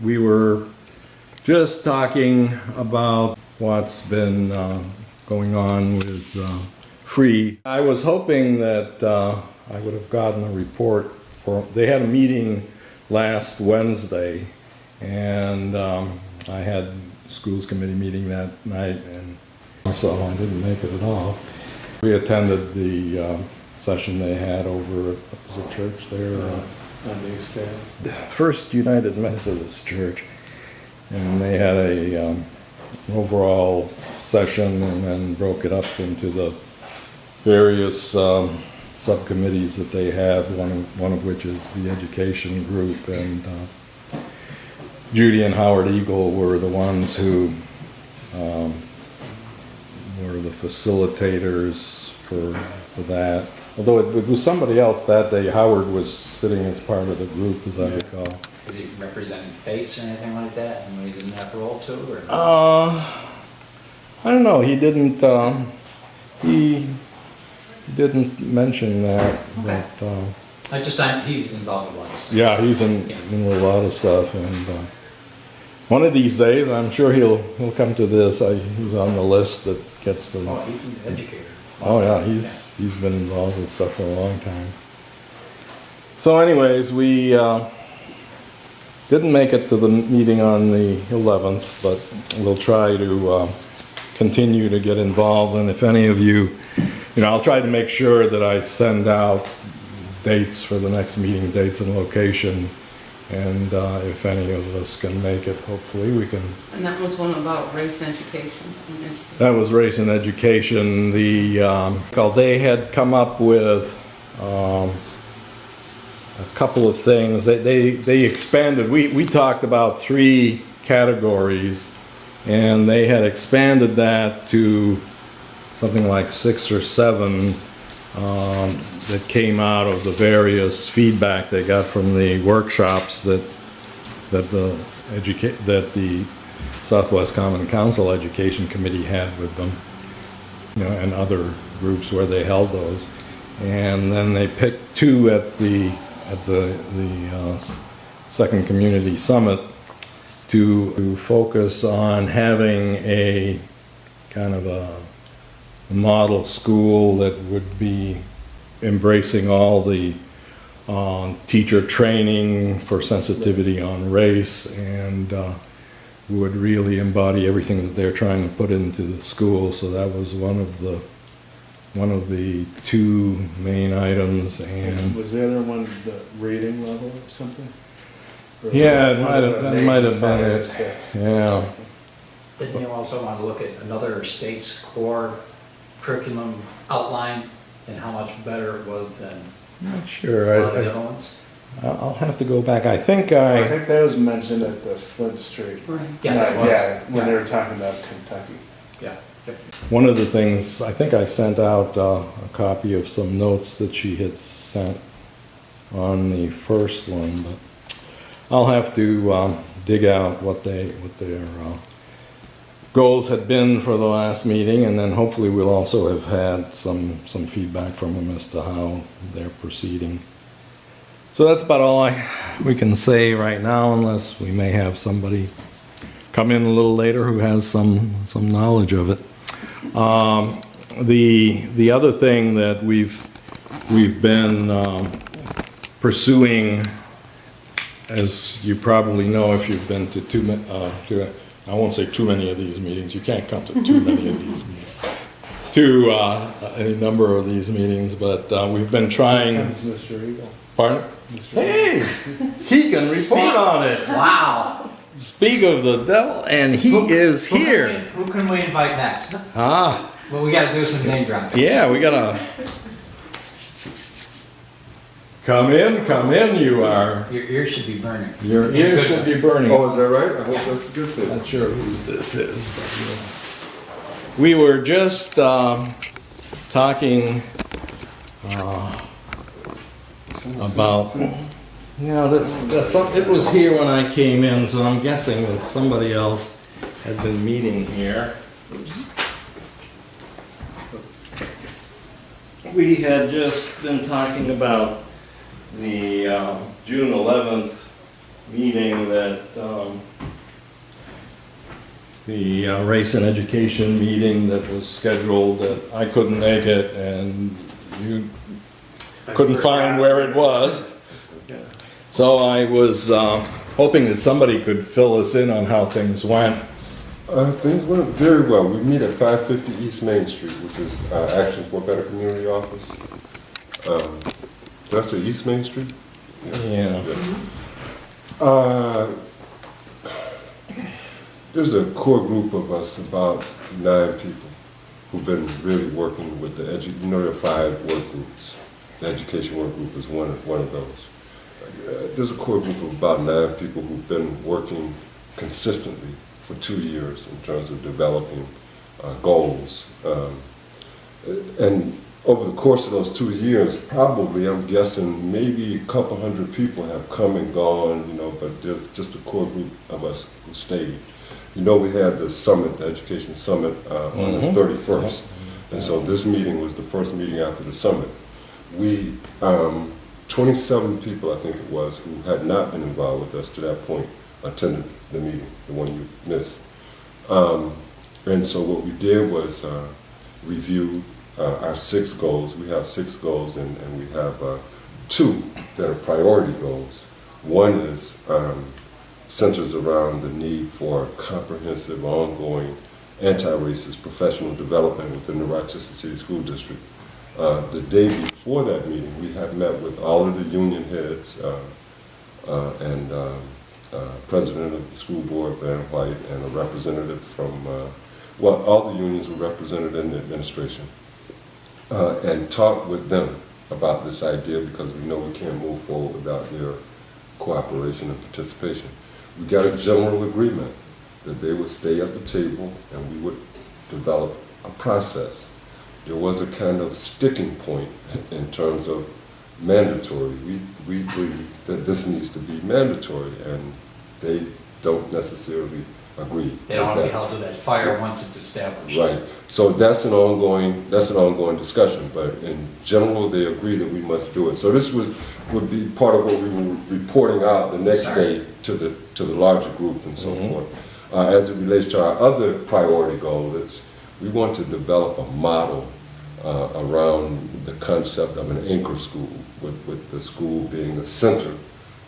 we were just talking about what's been going on with free. I was hoping that I would have gotten a report they had a meeting last Wednesday, and I had schools committee meeting that night, and so I didn't make it at all. We attended the session they had over at the church there. On the East End. First United Methodist Church, and they had a overall session and then broke it up into the various subcommittees that they have, one of which is the education group, and Judy and Howard Eagle were the ones who were the facilitators for that. Although it was somebody else that day. Howard was sitting as part of the group, as I recall. Is he representing FACE or anything like that? And he didn't have a role too? Or? I don't know. He didn't. He didn't mention that. Okay. But he's involved in a lot of stuff. yeah, he's in a lot of stuff, and one of these days, I'm sure he'll come to this. He's on the list that gets the. Oh, he's an educator. Oh yeah, he's been involved with stuff for a long time. So anyways, we didn't make it to the meeting on the 11th, but we'll try to continue to get involved. And if any of you, I'll try to make sure that I send out dates for the next meeting, dates and location. And if any of us can make it, hopefully we can. And that was one about race and education. That was race and education. They had come up with a couple of things. They expanded. We talked about 3 categories, and they had expanded that to something like 6 or 7 that came out of the various feedback they got from the workshops that the Southwest Common Council Education Committee had with them, and other groups where they held those. And then they picked 2 at the Second Community Summit to focus on having a kind of a model school that would be embracing all the teacher training for sensitivity on race, and would really embody everything that they're trying to put into the school. So that was one of the 2 main items. And was the other one the rating level or something? Or yeah, that might have been it. 6. Yeah. Didn't you also want to look at another state's core curriculum outline and how much better it was than Not sure. a lot of the other ones? I'll have to go back. I think I think that was mentioned at the Flint Street. Yeah, that was. When they were talking about Kentucky. Yeah. one of the things, I think I sent out a copy of some notes that she had sent on the first one, but I'll have to dig out what their goals had been for the last meeting, and then hopefully we'll also have had some feedback from them as to how they're proceeding. So that's about all we can say right now, unless we may have somebody come in a little later who has some knowledge of it. The other thing that we've been pursuing, as you probably know if you've been to I won't say too many of these meetings. You can't come to too many of these meetings. To a number of these meetings, but we've been trying. Mr. Eagle. Pardon? Hey, he can report on it. Wow. Speak of the devil, and he is here. Who can we invite next? Ah. Well, we got to do some name dropping. Yeah, we gotta. Come in, you are. Your ears should be burning. Your ears should be burning. Oh, is that right? I hope that's a good thing. Not sure whose this is, but we were just talking about. It was here when I came in, so I'm guessing that somebody else had been meeting here. We had just been talking about the June 11th meeting that, the race and education meeting that was scheduled, that I couldn't make it, and you couldn't find where it was. Yeah. So I was hoping that somebody could fill us in on how things went. Things went very well. We meet at 550 East Main Street, which is Action for a Better Community office. That's the East Main Street? Yeah. There's a core group of us, about 9 people, who've been really working with the there are 5 work groups. The education work group is one of those. There's a core group of about 9 people who've been working consistently for 2 years in terms of developing goals. And over the course of those 2 years, probably, I'm guessing, maybe a couple hundred people have come and gone, but there's just a core group of us who stayed. We had the summit, the education summit, on the 31st. And so this meeting was the first meeting after the summit. We, 27 people, I think it was, who had not been involved with us to that point, attended the meeting, the one you missed. And so what we did was review our 6 goals. We have 6 goals, and we have 2 that are priority goals. One is centers around the need for comprehensive, ongoing, anti-racist professional development within the Rochester City School District. The day before that meeting, we had met with all of the union heads and president of the school board, Van White, and a representative from, all the unions were represented in the administration, and talked with them about this idea, because we know we can't move forward without their cooperation and participation. We got a general agreement that they would stay at the table and we would develop a process. There was a kind of sticking point in terms of mandatory. We believe that this needs to be mandatory, and they don't necessarily agree. They don't want to with be held to that fire once it's established. Right. So that's an ongoing discussion, but in general they agree that we must do it. So this would be part of what we were reporting out the next day to the larger group and so forth. As it relates to our other priority goal, we want to develop a model around the concept of an anchor school, with the school being a center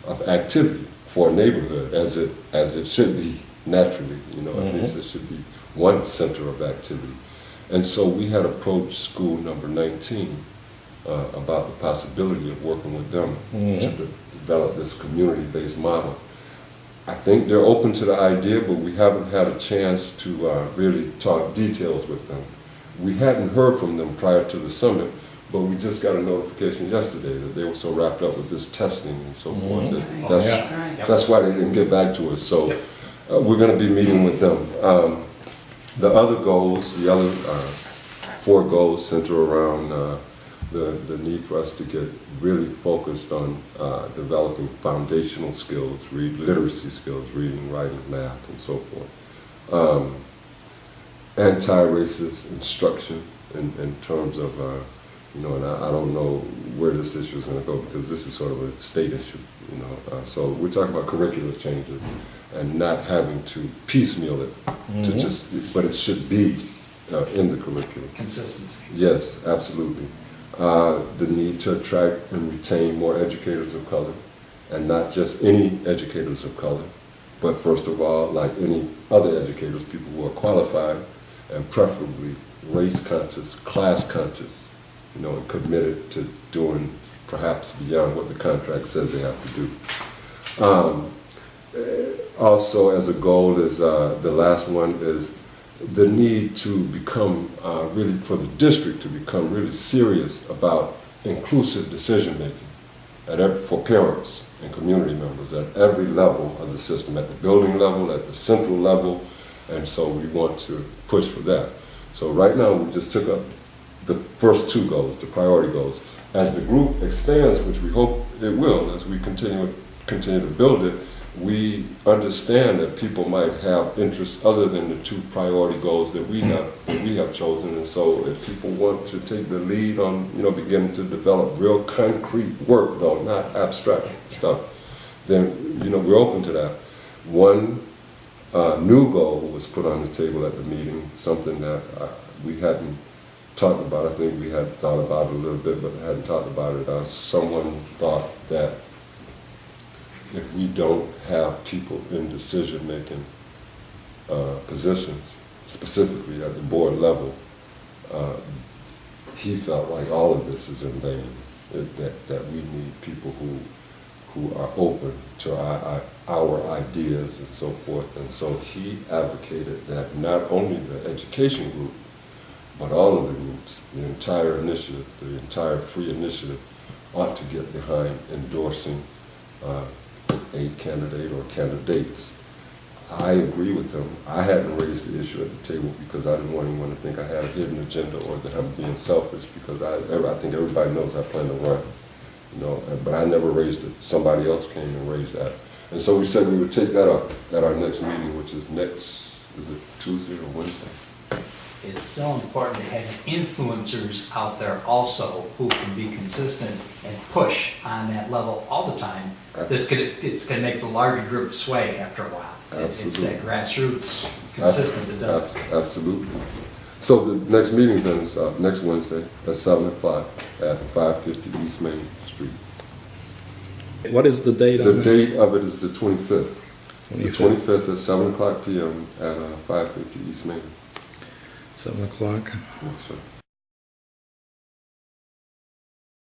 of activity for a neighborhood, as it should be naturally. At least it should be one center of activity. And so we had approached school number 19 about the possibility of working with them to develop this community-based model. I think they're open to the idea, but we haven't had a chance to really talk details with them. We hadn't heard from them prior to the summit, but we just got a notification yesterday that they were so wrapped up with this testing and so forth that that's why they didn't get back to us. So we're going to be meeting with them. The other goals, the other 4 goals, center around the need for us to get really focused on developing foundational skills, literacy skills, reading, writing, math, and so forth. Anti-racist instruction in terms of, and I don't know where this issue is going to go, because this is sort of a state issue, So we're talking about curricular changes and not having to piecemeal it, but it should be in the curriculum. Consistency. Yes, absolutely. The need to attract and retain more educators of color, and not just any educators of color, but first of all, like any other educators, people who are qualified and preferably race-conscious, class-conscious, and committed to doing perhaps beyond what the contract says they have to do. Also, as a goal, is the last one is the need to become really, for the district to become really serious about inclusive decision making for parents and community members at every level of the system, at the building level, at the central level, and so we want to push for that. So right now we just took up the first 2 goals, the priority goals. As the group expands, which we hope it will, as we continue to build it, we understand that people might have interests other than the 2 priority goals that we have chosen, and so if people want to take the lead on beginning to develop real concrete work, though not abstract stuff, then, we're open to that. One new goal was put on the table at the meeting, something that we hadn't talked about. I think we had thought about it a little bit, but hadn't talked about it. Someone thought that if we don't have people in decision-making positions, specifically at the board level, he felt like all of this is in vain, that we need people who are open to our ideas and so forth. And so he advocated that not only the education group, but all of the groups, the entire initiative, the entire free initiative, ought to get behind endorsing a candidate or candidates. I agree with him. I hadn't raised the issue at the table because I didn't want anyone to think I had a hidden agenda or that I'm being selfish, because I think everybody knows I plan to run, but I never raised it. Somebody else came and raised that. And so we said we would take that up at our next meeting, which is is it Tuesday or Wednesday? It's still important to have influencers out there also who can be consistent and push on that level all the time. It's gonna make the larger group sway after a while. It's that grassroots consistent that does it. Absolutely. So the next meeting then is next Wednesday at 7 o'clock at 550 East Main Street. What is the date The on it? date of it is the 25th. The 25th. 25th at 7 o'clock p.m. at 550 East Main. 7 o'clock. Yes, sir.